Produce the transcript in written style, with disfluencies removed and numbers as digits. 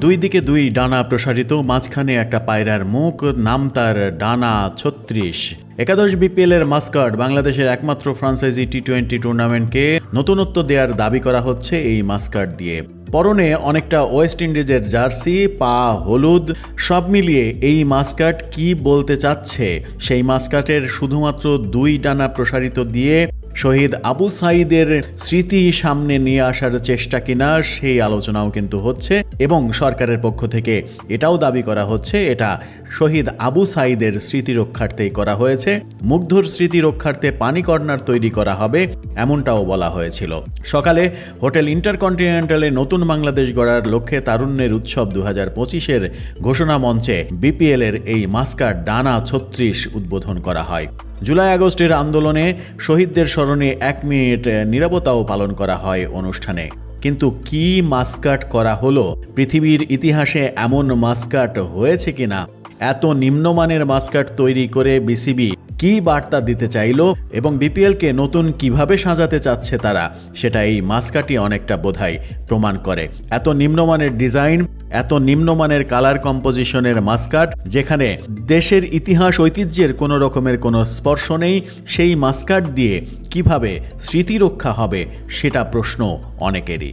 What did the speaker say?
দুই দিকে দুই ডানা প্রসারিত, মাঝখানে একটা পায়রার মুখ, নাম তার ডানা ৩৬। একাদশ বিপিএল এর মাস্কট বাংলাদেশের একমাত্র ফ্রাঞ্চাইজি টি-20 টুর্নামেন্টকে নতুনত্ব দেওয়ার দাবি করা হচ্ছে এই মাস্কট দিয়ে। পরনে অনেকটা ওয়েস্ট ইন্ডিজের জার্সি, পা হলুদ, সব মিলিয়ে এই মাস্কট কি বলতে চাচ্ছে? সেই মাস্কটের শুধুমাত্র দুই ডানা প্রসারিত দিয়ে শহীদ আবু সাঈদের স্মৃতি সামনে নিয়ে আসার চেষ্টা কিনা, সেই আলোচনাও কিন্তু হচ্ছে এবং সরকারের পক্ষ থেকে এটাও দাবি করা হচ্ছে এটা শহীদ আবু সাঈদের স্মৃতি রক্ষার্থেই করা হয়েছে। মুগ্ধর স্মৃতি রক্ষার্থে পানি কর্নার তৈরি করা হবে, এমনটাও বলা হয়েছিল। সকালে হোটেল ইন্টারকন্টিনেন্টালে নতুন বাংলাদেশ গড়ার লক্ষ্যে তারুণ্যের উৎসব 2025-এর ঘোষণা মঞ্চে বিপিএল এর এই মাস্কট ডানা ৩৬ উদ্বোধন করা হয়। জুলাই আগস্টের আন্দোলনে শহীদদের স্মরণে 1 মিনিট নীরবতাও পালন করা হয় অনুষ্ঠানে। কিন্তু কি মাস্কট করা হলো? পৃথিবীর ইতিহাসে এমন মাস্কট হয়েছে কিনা? এত নিম্নমানের মাস্কট তৈরি করে বিসিবি কি বার্তা দিতে চাইল এবং বিপিএলকে নতুন কিভাবে সাজাতে চাচ্ছে তারা, সেটা এই মাস্কটই অনেকটা বোধহয় প্রমাণ করে। এত নিম্নমানের ডিজাইন, এত নিম্নমানের কালার কম্পোজিশনের মাস্কট, যেখানে দেশের ইতিহাস ঐতিহ্যের কোনো রকমের কোনো স্পর্শ নেই, সেই মাস্কট দিয়ে কিভাবে স্মৃতি রক্ষা হবে সেটা প্রশ্ন অনেকেরই।